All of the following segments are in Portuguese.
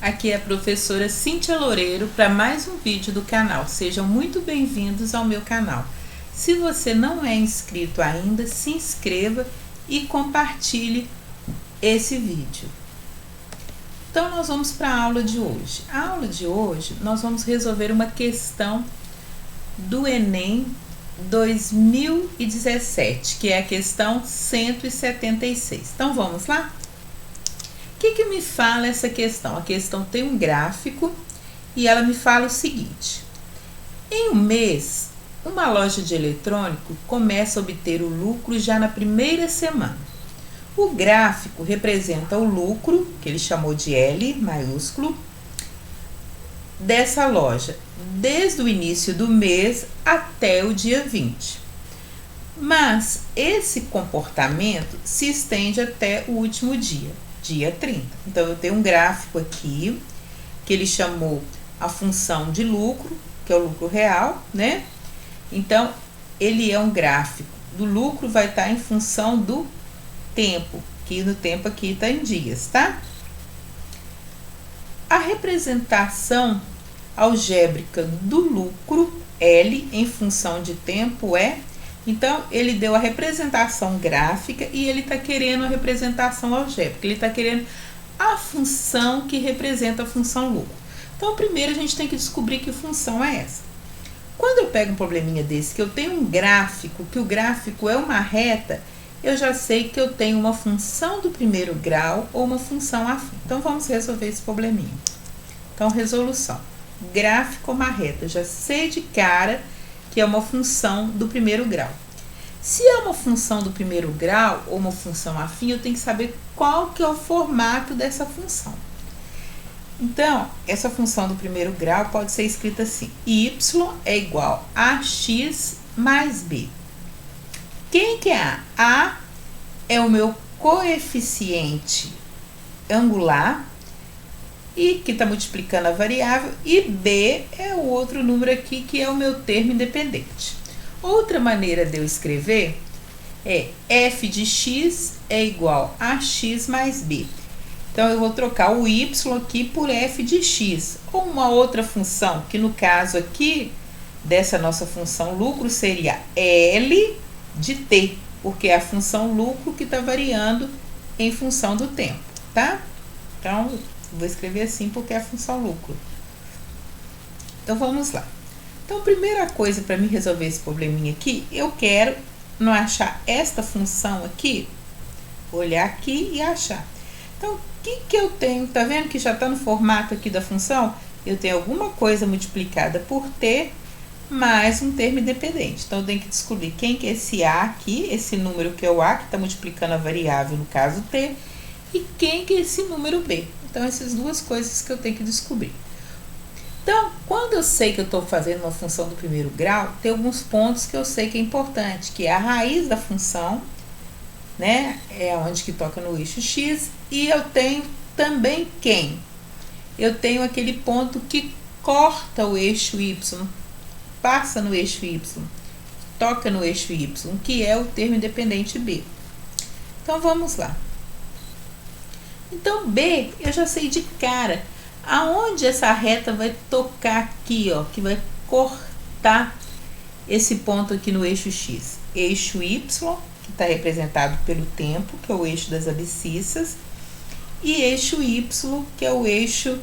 Aqui é a professora Cíntia Loureiro para mais um vídeo do canal. Sejam muito bem-vindos ao meu canal. Se você não é inscrito ainda, se inscreva e compartilhe esse vídeo. Então, nós vamos para a aula de hoje. A aula de hoje, nós vamos resolver uma questão do Enem 2017, que é a questão 176. Então, vamos lá? O que me fala essa questão? A questão tem um gráfico e ela me fala o seguinte: em um mês, uma loja de eletrônico começa a obter o lucro já na primeira semana. O gráfico representa o lucro, que ele chamou de L maiúsculo, dessa loja, desde o início do mês até o dia 20. Mas esse comportamento se estende até o último dia, dia 30. Então, eu tenho um gráfico aqui, que ele chamou a função de lucro, que é o lucro real, né? Então, ele é um gráfico do lucro, vai estar em função do tempo, que no tempo aqui está em dias, tá? A representação algébrica do lucro, L, em função de tempo, é... Então, ele deu a representação gráfica e ele está querendo a representação algébrica. Ele está querendo a função que representa a função lucro. Então, primeiro a gente tem que descobrir que função é essa. Quando eu pego um probleminha desse, que eu tenho um gráfico, que o gráfico é uma reta, eu já sei que eu tenho uma função do primeiro grau ou uma função afim. Então, vamos resolver esse probleminha. Então, resolução. Gráfico uma reta. Eu já sei de cara que é uma função do primeiro grau. Se é uma função do primeiro grau ou uma função afim, eu tenho que saber qual que é o formato dessa função. Então, essa função do primeiro grau pode ser escrita assim: y é igual a x mais b. Quem que é A? A é o meu coeficiente angular, e que está multiplicando a variável, e B é o outro número aqui, que é o meu termo independente. Outra maneira de eu escrever é f de x é igual a x mais b. Então, eu vou trocar o y aqui por f de x, ou uma outra função, que no caso aqui, dessa nossa função lucro, seria L de t, porque é a função lucro que está variando em função do tempo, tá? Então, vou escrever assim porque é a função lucro. Então, vamos lá. Então, primeira coisa para mim resolver esse probleminha aqui, eu quero não achar esta função aqui, olhar aqui e achar. Então, o que eu tenho? Tá vendo que já está no formato aqui da função? Eu tenho alguma coisa multiplicada por t mais um termo independente. Então, eu tenho que descobrir quem que é esse a aqui, esse número que é o a, que está multiplicando a variável, no caso t, e quem que é esse número b. Então, essas duas coisas que eu tenho que descobrir. Então, quando eu sei que eu estou fazendo uma função do primeiro grau, tem alguns pontos que eu sei que é importante, que é a raiz da função, né? É onde que toca no eixo x, e eu tenho também quem? Eu tenho aquele ponto que corta o eixo y, passa no eixo y, toca no eixo y, que é o termo independente b. Então, vamos lá. Então, B, eu já sei de cara aonde essa reta vai tocar aqui, ó, que vai cortar esse ponto aqui no eixo X. Eixo Y, que está representado pelo tempo, que é o eixo das abscissas, e eixo Y, que é o eixo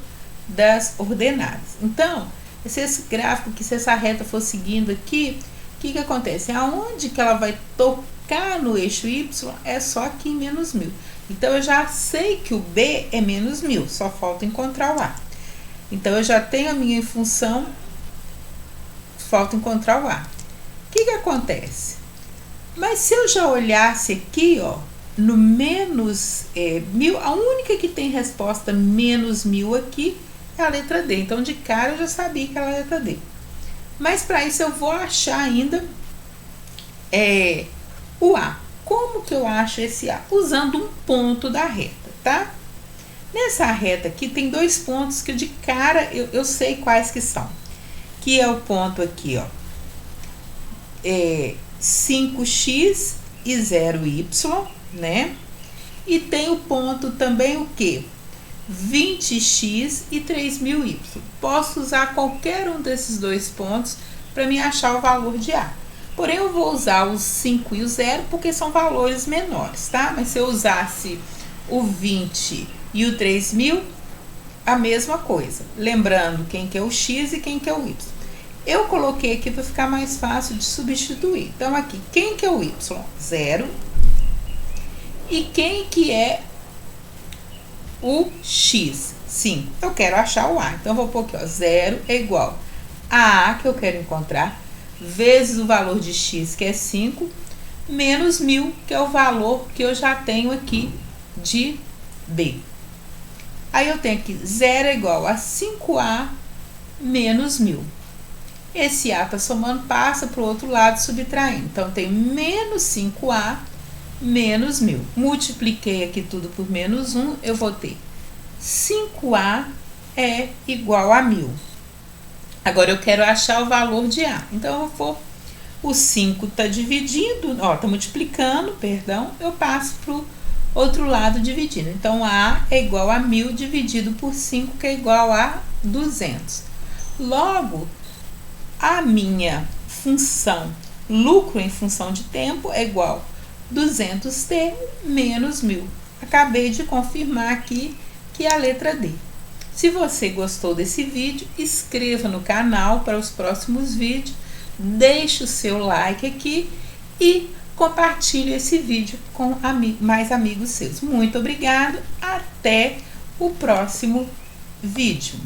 das ordenadas. Então, se esse gráfico, que se essa reta for seguindo aqui, o que acontece? Aonde que ela vai tocar no eixo Y é só aqui em menos 1000. Então, eu já sei que o B é menos 1000, só falta encontrar o A. Então, eu já tenho a minha função, falta encontrar o A. O que acontece? Mas se eu já olhasse aqui, ó, no menos 1000, a única que tem resposta menos 1000 aqui é a letra D. Então, de cara, eu já sabia que era a letra D. Mas, para isso, eu vou achar ainda o A. Como que eu acho esse A? Usando um ponto da reta, tá? Nessa reta aqui tem dois pontos que de cara eu sei quais que são. Que é o ponto aqui, ó, 5x e 0y, né? E tem o ponto também o quê? 20x e 3.000y. Posso usar qualquer um desses dois pontos para me achar o valor de A. Porém, eu vou usar os 5 e o 0 porque são valores menores, tá? Mas se eu usasse o 20 e o 3.000, a mesma coisa. Lembrando quem que é o x e quem que é o y. Eu coloquei aqui para ficar mais fácil de substituir. Então, aqui, quem que é o y? 0. E quem que é o x? 5. Eu quero achar o A. Então, eu vou pôr aqui, ó, 0 é igual a A, que eu quero encontrar, vezes o valor de x, que é 5, menos 1.000, que é o valor que eu já tenho aqui de B. Aí, eu tenho aqui 0 é igual a 5A menos 1.000. Esse A está somando, passa para o outro lado, subtraindo. Então, eu tenho menos 5A menos 1.000. Multipliquei aqui tudo por menos 1, eu vou ter 5A é igual a 1.000. Agora, eu quero achar o valor de A. Então, eu vou, o 5 está dividindo, ó, está multiplicando, perdão, eu passo para o outro lado dividindo. Então, A é igual a 1.000 dividido por 5, que é igual a 200. Logo, a minha função lucro em função de tempo é igual a 200t menos 1.000. Acabei de confirmar aqui que é a letra D. Se você gostou desse vídeo, inscreva no canal para os próximos vídeos, deixe o seu like aqui e compartilhe esse vídeo com mais amigos seus. Muito obrigado, até o próximo vídeo.